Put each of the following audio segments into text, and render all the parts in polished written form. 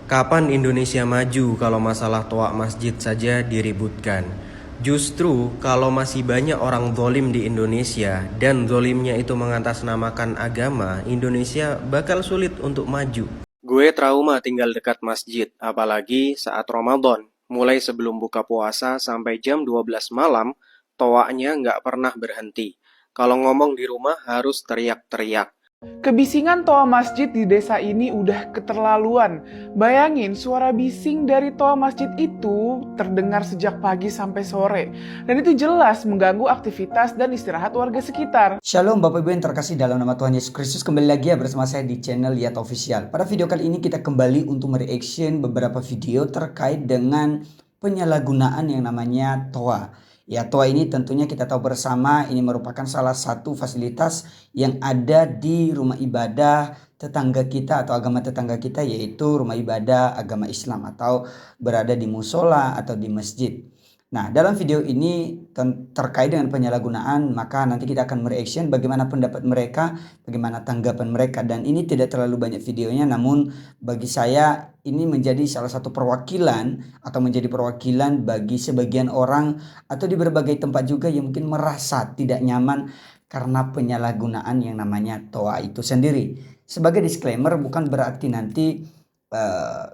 Kapan Indonesia maju kalau masalah toa masjid saja diributkan? Justru kalau masih banyak orang zolim di Indonesia dan zolimnya itu mengatasnamakan agama, Indonesia bakal sulit untuk maju. Gue trauma tinggal dekat masjid, apalagi saat Ramadan. Mulai sebelum buka puasa sampai jam 12 malam, toanya nggak pernah berhenti. Kalau ngomong di rumah harus teriak-teriak. Kebisingan toa masjid di desa ini udah keterlaluan. Bayangin suara bising dari toa masjid itu terdengar sejak pagi sampai sore. Dan itu jelas mengganggu aktivitas dan istirahat warga sekitar. Shalom Bapak Ibu yang terkasih dalam nama Tuhan Yesus Kristus. Kembali lagi ya bersama saya di channel Lihat Official. Pada video kali ini kita kembali untuk mereaction beberapa video terkait dengan penyalahgunaan yang namanya toa. Ya, toa ini tentunya kita tahu bersama ini merupakan salah satu fasilitas yang ada di rumah ibadah tetangga kita atau agama tetangga kita, yaitu rumah ibadah agama Islam atau berada di musola atau di masjid. Nah, dalam video ini terkait dengan penyalahgunaan, maka nanti kita akan mereaction bagaimana pendapat mereka, bagaimana tanggapan mereka. Dan ini tidak terlalu banyak videonya, namun bagi saya ini menjadi salah satu perwakilan atau menjadi perwakilan bagi sebagian orang atau di berbagai tempat juga yang mungkin merasa tidak nyaman karena penyalahgunaan yang namanya toa itu sendiri. Sebagai disclaimer, bukan berarti nanti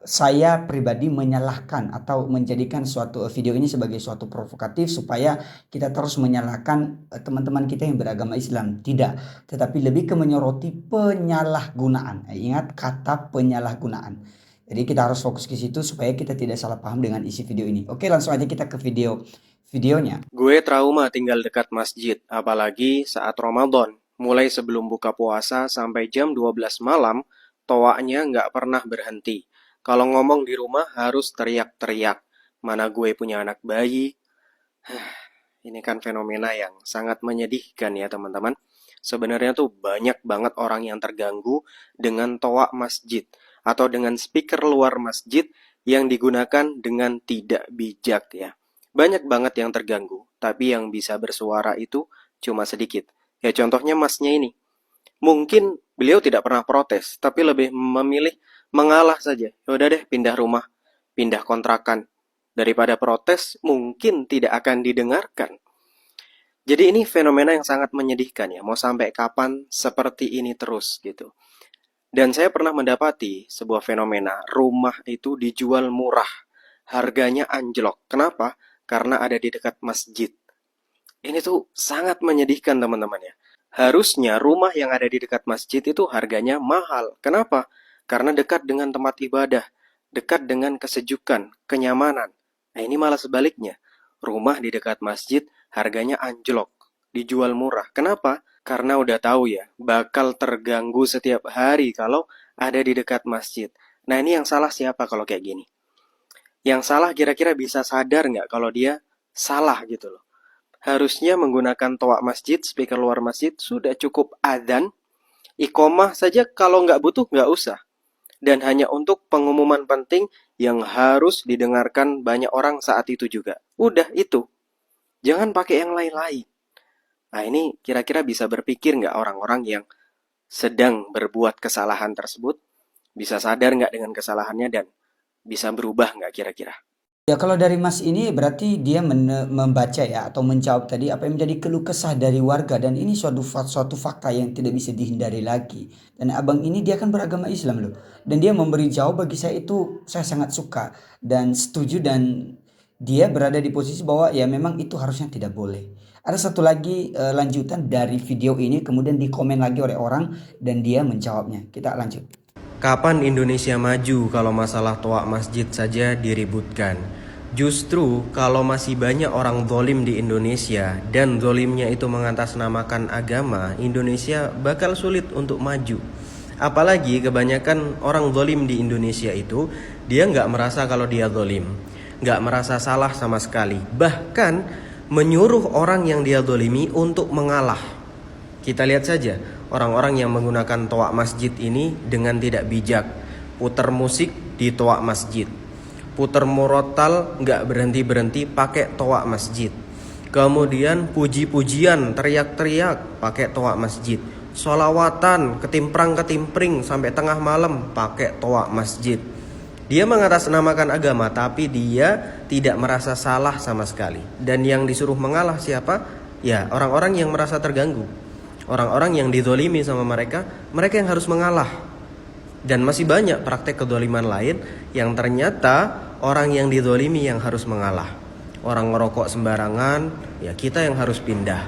saya pribadi menyalahkan atau menjadikan suatu video ini sebagai suatu provokatif supaya kita terus menyalahkan teman-teman kita yang beragama Islam. Tidak, tetapi lebih ke menyoroti penyalahgunaan. Ingat kata penyalahgunaan. Jadi kita harus fokus ke situ supaya kita tidak salah paham dengan isi video ini. Oke, langsung aja kita ke videonya. Gue trauma tinggal dekat masjid, apalagi saat Ramadan. Mulai sebelum buka puasa sampai jam 12 malam, toanya nggak pernah berhenti. Kalau ngomong di rumah harus teriak-teriak. Mana gue punya anak bayi. Ini kan fenomena yang sangat menyedihkan ya teman-teman. Sebenarnya tuh banyak banget orang yang terganggu dengan toa masjid atau dengan speaker luar masjid yang digunakan dengan tidak bijak ya. Banyak banget yang terganggu, tapi yang bisa bersuara itu cuma sedikit. Ya contohnya masnya ini. Mungkin beliau tidak pernah protes, tapi lebih memilih mengalah saja. Yaudah deh, pindah rumah, pindah kontrakan. Daripada protes, mungkin tidak akan didengarkan. Jadi ini fenomena yang sangat menyedihkan ya. Mau sampai kapan seperti ini terus gitu. Dan saya pernah mendapati sebuah fenomena, rumah itu dijual murah. Harganya anjlok. Kenapa? Karena ada di dekat masjid. Ini tuh sangat menyedihkan teman-teman ya. Harusnya rumah yang ada di dekat masjid itu harganya mahal. Kenapa? Karena dekat dengan tempat ibadah, dekat dengan kesejukan, kenyamanan. Nah ini malah sebaliknya. Rumah di dekat masjid harganya anjlok, dijual murah. Kenapa? Karena udah tahu ya, bakal terganggu setiap hari kalau ada di dekat masjid. Nah ini yang salah siapa kalau kayak gini? Yang salah kira-kira bisa sadar nggak kalau dia salah gitu loh. Harusnya menggunakan toa masjid, speaker luar masjid, sudah cukup adzan, iqomah saja kalau nggak butuh nggak usah. Dan hanya untuk pengumuman penting yang harus didengarkan banyak orang saat itu juga. Udah itu. Jangan pakai yang lain-lain. Nah ini kira-kira bisa berpikir nggak orang-orang yang sedang berbuat kesalahan tersebut? Bisa sadar nggak dengan kesalahannya dan bisa berubah nggak kira-kira? Ya, kalau dari Mas ini berarti dia membaca ya atau menjawab tadi apa yang menjadi keluh kesah dari warga, dan ini suatu fakta yang tidak bisa dihindari lagi. Dan abang ini dia kan beragama Islam loh, dan dia memberi jawab, bagi saya itu saya sangat suka dan setuju, dan dia berada di posisi bahwa ya memang itu harusnya tidak boleh. Ada satu lagi lanjutan dari video ini kemudian dikomen lagi oleh orang dan dia menjawabnya. Kita lanjut. Kapan Indonesia maju kalau masalah toa masjid saja diributkan? Justru kalau masih banyak orang zolim di Indonesia dan zolimnya itu mengatasnamakan agama, Indonesia bakal sulit untuk maju. Apalagi kebanyakan orang zolim di Indonesia itu, dia nggak merasa kalau dia zolim, nggak merasa salah sama sekali. Bahkan menyuruh orang yang dia zolimi untuk mengalah. Kita lihat saja orang-orang yang menggunakan toa masjid ini dengan tidak bijak. Putar musik di toa masjid, putar murotal nggak berhenti-berhenti pakai toa masjid. Kemudian puji-pujian, teriak-teriak pakai toa masjid. Sholawatan, ketimprang-ketimpring sampai tengah malam pakai toa masjid. Dia mengatasnamakan agama, tapi dia tidak merasa salah sama sekali. Dan yang disuruh mengalah siapa? Ya, orang-orang yang merasa terganggu. Orang-orang yang dizolimi sama mereka yang harus mengalah. Dan masih banyak praktek kezaliman lain yang ternyata orang yang dizolimi yang harus mengalah. Orang ngerokok sembarangan, ya kita yang harus pindah.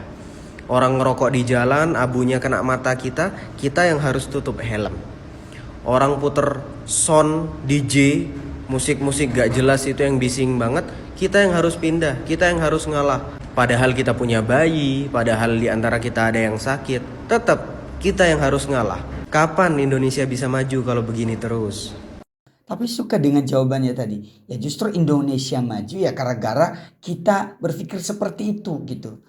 Orang ngerokok di jalan, abunya kena mata kita yang harus tutup helm. Orang puter sound DJ, musik-musik gak jelas itu yang bising banget, kita yang harus pindah, kita yang harus ngalah. Padahal kita punya bayi, padahal di antara kita ada yang sakit, tetap kita yang harus ngalah. Kapan Indonesia bisa maju kalau begini terus? Tapi suka dengan jawabannya tadi. Ya justru Indonesia maju ya gara-gara kita berpikir seperti itu gitu.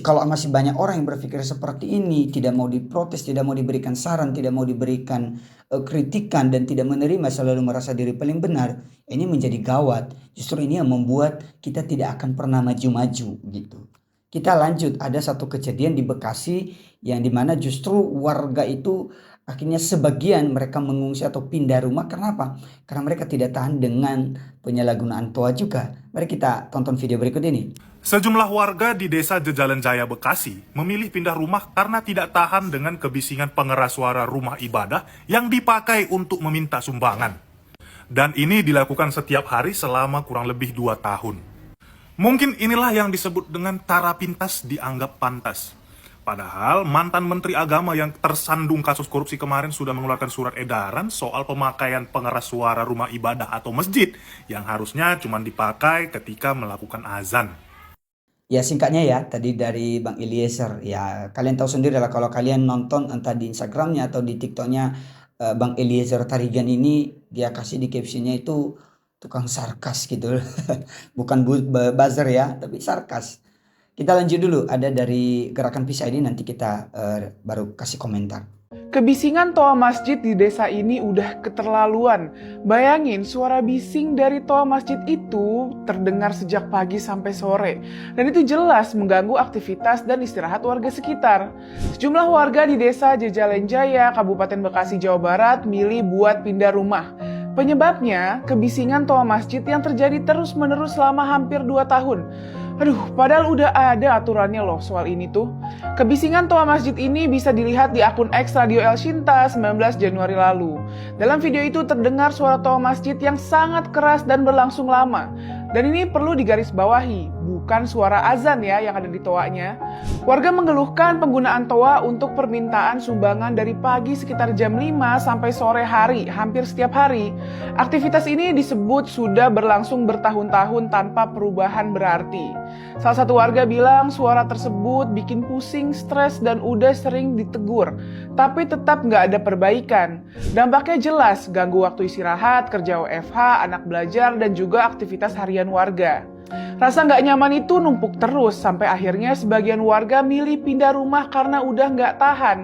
Kalau masih banyak orang yang berpikir seperti ini, tidak mau diprotes, tidak mau diberikan saran, tidak mau diberikan kritikan dan tidak menerima, selalu merasa diri paling benar, ini menjadi gawat. Justru ini yang membuat kita tidak akan pernah maju-maju gitu. Kita lanjut, ada satu kejadian di Bekasi yang dimana justru warga itu akhirnya sebagian mereka mengungsi atau pindah rumah. Kenapa? Karena mereka tidak tahan dengan penyalahgunaan TOA juga. Mari kita tonton video berikut ini. Sejumlah warga di Desa Jejalan Jaya, Bekasi memilih pindah rumah karena tidak tahan dengan kebisingan pengeras suara rumah ibadah yang dipakai untuk meminta sumbangan. Dan ini dilakukan setiap hari selama kurang lebih 2 tahun. Mungkin inilah yang disebut dengan tara pintas dianggap pantas. Padahal mantan Menteri Agama yang tersandung kasus korupsi kemarin sudah mengeluarkan surat edaran soal pemakaian pengeras suara rumah ibadah atau masjid yang harusnya cuma dipakai ketika melakukan azan. Ya singkatnya ya, tadi dari Bang Eliezer. Ya kalian tahu sendiri lah kalau kalian nonton entah di Instagramnya atau di TikToknya Bang Eliezer Tarigan ini, dia kasih di captionnya itu tukang sarkas gitu. Bukan buzzer ya, tapi sarkas. Kita lanjut dulu, ada dari Gerakan Peace ID, nanti kita baru kasih komentar. Kebisingan toa masjid di desa ini udah keterlaluan. Bayangin, suara bising dari toa masjid itu terdengar sejak pagi sampai sore. Dan itu jelas mengganggu aktivitas dan istirahat warga sekitar. Sejumlah warga di desa Jejalan Jaya, Kabupaten Bekasi, Jawa Barat, milih buat pindah rumah. Penyebabnya, kebisingan toa masjid yang terjadi terus-menerus selama hampir 2 tahun. Aduh, padahal udah ada aturannya loh soal ini tuh. Kebisingan toa masjid ini bisa dilihat di akun X Radio El Shinta 19 Januari lalu. Dalam video itu terdengar suara toa masjid yang sangat keras dan berlangsung lama. Dan ini perlu digarisbawahi, bukan suara azan ya yang ada di toanya. Warga mengeluhkan penggunaan toa untuk permintaan sumbangan dari pagi sekitar jam 5 sampai sore hari, hampir setiap hari. Aktivitas ini disebut sudah berlangsung bertahun-tahun tanpa perubahan berarti. Salah satu warga bilang suara tersebut bikin pusing, stres, dan udah sering ditegur. Tapi tetap nggak ada perbaikan. Dampaknya jelas, ganggu waktu istirahat, kerja WFH, anak belajar, dan juga aktivitas harian warga. Rasa nggak nyaman itu numpuk terus, sampai akhirnya sebagian warga milih pindah rumah karena udah nggak tahan.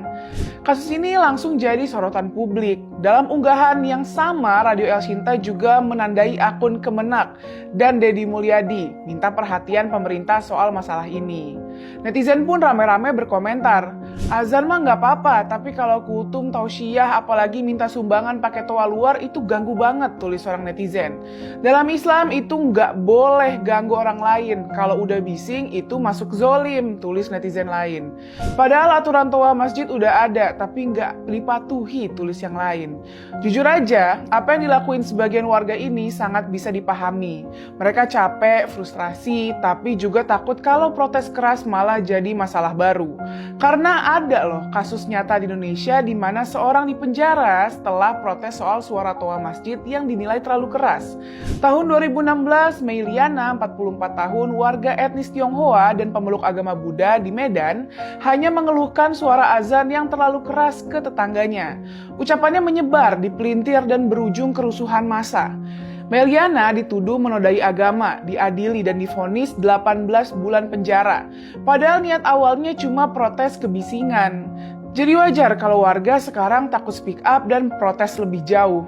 Kasus ini langsung jadi sorotan publik. Dalam unggahan yang sama, Radio El Shinta juga menandai akun Kemenak dan Deddy Mulyadi minta perhatian pemerintah soal masalah ini. Netizen pun rame-rame berkomentar, azan mah nggak apa-apa, tapi kalau kultum tausiah apalagi minta sumbangan pakai toa luar itu ganggu banget, tulis seorang netizen. Dalam Islam itu nggak boleh ganggu orang lain, kalau udah bising itu masuk zolim, tulis netizen lain. Padahal aturan toa masjid udah ada, tapi nggak dipatuhi, tulis yang lain. Jujur aja, apa yang dilakuin sebagian warga ini sangat bisa dipahami. Mereka capek, frustrasi, tapi juga takut kalau protes keras malah jadi masalah baru. Karena ada loh kasus nyata di Indonesia di mana seorang dipenjara setelah protes soal suara toa masjid yang dinilai terlalu keras. Tahun 2016, Meiliana, 44 tahun, warga etnis Tionghoa dan pemeluk agama Buddha di Medan, hanya mengeluhkan suara azan yang terlalu keras ke tetangganya. Ucapannya menyebar, dipelintir dan berujung kerusuhan massa. Meiliana dituduh menodai agama, diadili dan divonis 18 bulan penjara. Padahal niat awalnya cuma protes kebisingan. Jadi wajar kalau warga sekarang takut speak up dan protes lebih jauh.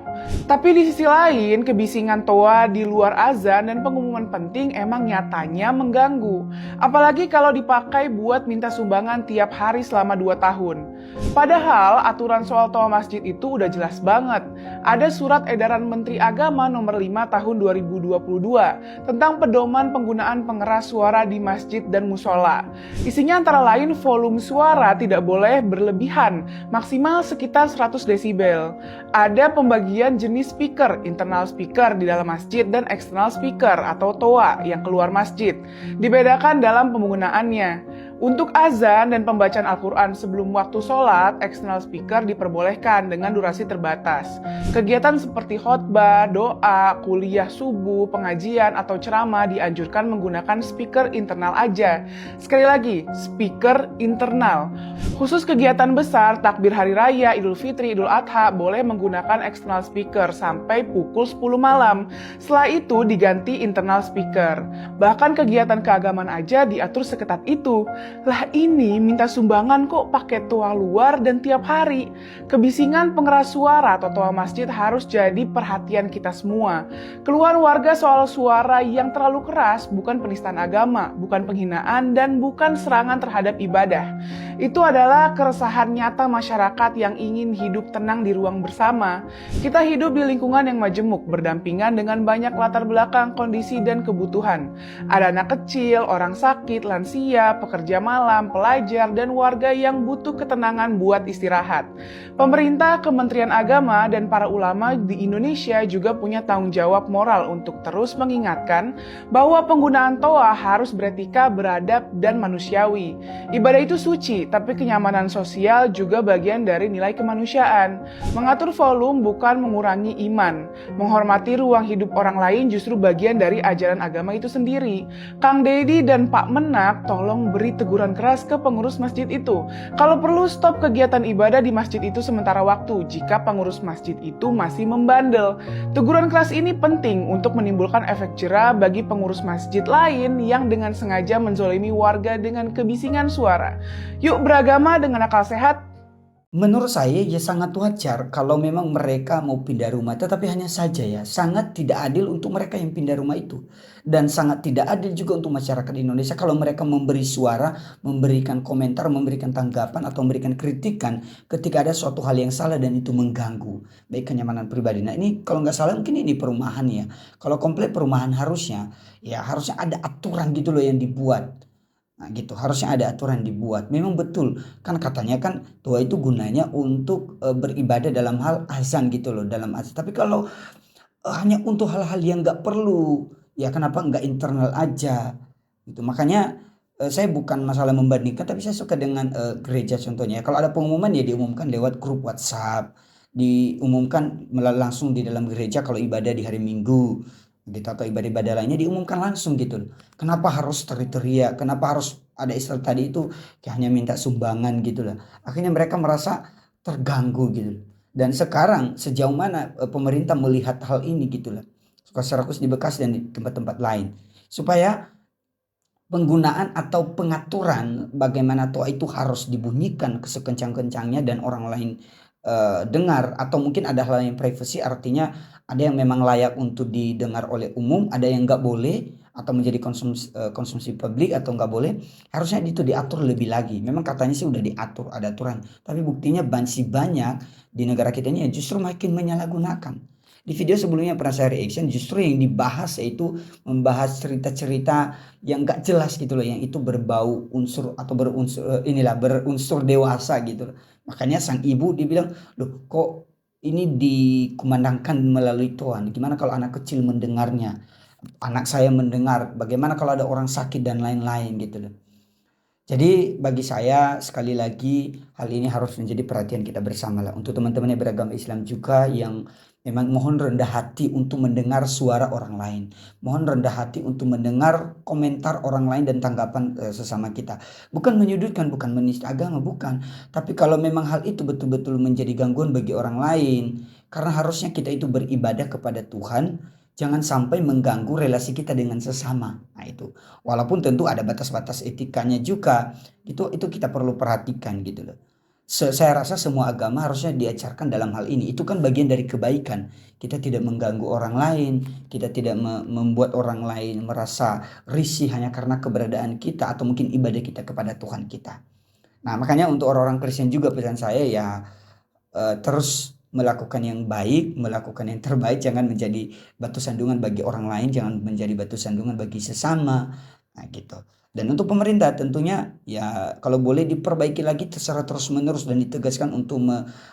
Tapi di sisi lain, kebisingan toa di luar azan dan pengumuman penting emang nyatanya mengganggu. Apalagi kalau dipakai buat minta sumbangan tiap hari selama 2 tahun. Padahal aturan soal toa masjid itu udah jelas banget. Ada surat edaran Menteri Agama nomor 5 tahun 2022 tentang pedoman penggunaan pengeras suara di masjid dan musola. Isinya antara lain volume suara tidak boleh berlebihan, maksimal sekitar 100 desibel. Ada pembagian jenis speaker, internal speaker di dalam masjid dan external speaker atau toa yang keluar masjid. Dibedakan dalam penggunaannya. Untuk azan dan pembacaan Al-Quran sebelum waktu sholat, external speaker diperbolehkan dengan durasi terbatas. Kegiatan seperti khotbah, doa, kuliah subuh, pengajian, atau ceramah dianjurkan menggunakan speaker internal aja. Sekali lagi, speaker internal. Khusus kegiatan besar, takbir hari raya, Idul Fitri, Idul Adha, boleh menggunakan external speaker sampai pukul 10 malam. Setelah itu diganti internal speaker. Bahkan kegiatan keagamaan aja diatur seketat itu. Lah ini minta sumbangan kok pakai toa luar dan tiap hari. Kebisingan pengeras suara atau toa masjid harus jadi perhatian kita semua. Keluhan warga soal suara yang terlalu keras bukan penistaan agama, bukan penghinaan, dan bukan serangan terhadap ibadah. Itu adalah keresahan nyata masyarakat yang ingin hidup tenang di ruang bersama. Kita hidup di lingkungan yang majemuk, berdampingan dengan banyak latar belakang, kondisi, dan kebutuhan. Ada anak kecil, orang sakit, lansia, pekerja malam, pelajar, dan warga yang butuh ketenangan buat istirahat. Pemerintah, Kementerian Agama, dan para ulama di Indonesia juga punya tanggung jawab moral untuk terus mengingatkan bahwa penggunaan toa harus beretika, beradab, dan manusiawi. Ibadah itu suci, tapi kenyamanan sosial juga bagian dari nilai kemanusiaan. Mengatur volume bukan mengurangi iman. Menghormati ruang hidup orang lain justru bagian dari ajaran agama itu sendiri. Kang Deddy dan Pak Menak, tolong beri teguran keras ke pengurus masjid itu. Kalau perlu stop kegiatan ibadah di masjid itu sementara waktu jika pengurus masjid itu masih membandel. Teguran keras ini penting untuk menimbulkan efek jera bagi pengurus masjid lain yang dengan sengaja menzolimi warga dengan kebisingan suara. Yuk beragama dengan akal sehat. Menurut saya ya sangat wajar kalau memang mereka mau pindah rumah, tetapi hanya saja ya sangat tidak adil untuk mereka yang pindah rumah itu, dan sangat tidak adil juga untuk masyarakat Indonesia kalau mereka memberi suara, memberikan komentar, memberikan tanggapan atau memberikan kritikan ketika ada suatu hal yang salah dan itu mengganggu baik kenyamanan pribadi. Nah ini kalau nggak salah mungkin ini perumahan ya. Kalau komplek perumahan harusnya ada aturan gitu loh yang dibuat. Nah gitu, harusnya ada aturan dibuat. Memang betul, kan katanya kan doa itu gunanya untuk beribadah dalam hal azan gitu loh, dalam azan. Tapi kalau hanya untuk hal-hal yang nggak perlu, ya kenapa nggak internal aja? Gitu. Makanya saya bukan masalah membandingkan, tapi saya suka dengan gereja contohnya. Kalau ada pengumuman ya diumumkan lewat grup WhatsApp, diumumkan langsung di dalam gereja kalau ibadah di hari Minggu. Gitu, atau ibadah-ibadah lainnya diumumkan langsung gitu. Kenapa harus teritorial? Kenapa harus ada istilah tadi itu kayak hanya minta sumbangan gitu lah. Akhirnya mereka merasa terganggu gitu. Dan sekarang sejauh mana pemerintah melihat hal ini gitu lah. Secara khusus di Bekasi dan di tempat-tempat lain. Supaya penggunaan atau pengaturan bagaimana toa itu harus dibunyikan sekencang-kencangnya dan orang lain dengar, atau mungkin ada hal yang privasi, artinya ada yang memang layak untuk didengar oleh umum, ada yang nggak boleh atau menjadi konsumsi publik atau nggak boleh, harusnya itu diatur lebih lagi. Memang katanya sih udah diatur, ada aturan, tapi buktinya masih banyak di negara kita ini yang justru makin menyalahgunakan. Di video sebelumnya pernah saya reaction, justru yang dibahas yaitu membahas cerita-cerita yang gak jelas gitu loh, yang itu berbau unsur atau berunsur dewasa gitu loh. Makanya sang ibu dibilang, loh kok ini dikumandangkan melalui Tuhan, gimana kalau anak kecil mendengarnya, anak saya mendengar, bagaimana kalau ada orang sakit dan lain-lain gitu loh. Jadi bagi saya sekali lagi hal ini harus menjadi perhatian kita bersama lah. Untuk teman-teman yang beragama Islam juga yang memang mohon rendah hati untuk mendengar suara orang lain. Mohon rendah hati untuk mendengar komentar orang lain dan tanggapan sesama kita. Bukan menyudutkan, bukan menista agama, bukan. Tapi kalau memang hal itu betul-betul menjadi gangguan bagi orang lain, karena harusnya kita itu beribadah kepada Tuhan, jangan sampai mengganggu relasi kita dengan sesama. Nah itu, walaupun tentu ada batas-batas etikanya juga, itu kita perlu perhatikan gitu loh. Saya rasa semua agama harusnya diajarkan dalam hal ini. Itu kan bagian dari kebaikan. Kita tidak mengganggu orang lain, kita tidak membuat orang lain merasa risih hanya karena keberadaan kita atau mungkin ibadah kita kepada Tuhan kita. Nah, makanya untuk orang-orang Kristen juga pesan saya ya, terus melakukan yang baik, melakukan yang terbaik, jangan menjadi batu sandungan bagi orang lain, jangan menjadi batu sandungan bagi sesama. Nah, gitu. Dan untuk pemerintah tentunya ya kalau boleh diperbaiki lagi secara terus-menerus dan ditegaskan untuk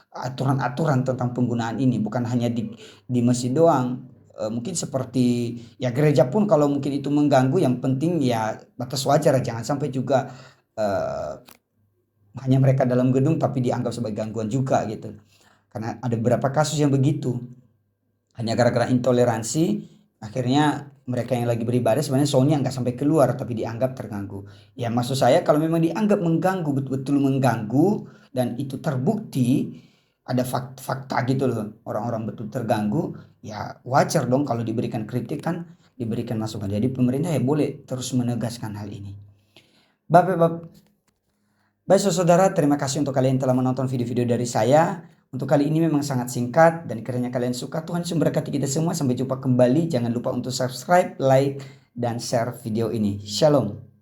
aturan-aturan tentang penggunaan ini, bukan hanya di masjid doang. Mungkin seperti ya gereja pun kalau mungkin itu mengganggu, yang penting ya batas wajar, jangan sampai juga hanya mereka dalam gedung tapi dianggap sebagai gangguan juga gitu. Karena ada beberapa kasus yang begitu. Hanya gara-gara intoleransi, akhirnya mereka yang lagi beribadah sebenarnya soalnya nggak sampai keluar tapi dianggap terganggu. Ya maksud saya kalau memang dianggap mengganggu, betul-betul mengganggu, dan itu terbukti ada fakta gitu loh, orang-orang betul terganggu, ya wajar dong kalau diberikan kritik, kan diberikan masukan. Jadi pemerintah ya boleh terus menegaskan hal ini. Baik saudara, terima kasih untuk kalian telah menonton video-video dari saya. Untuk kali ini memang sangat singkat, dan kiranya kalian suka. Tuhan Yesus memberkati kita semua. Sampai jumpa kembali. Jangan lupa untuk subscribe, like, dan share video ini. Shalom.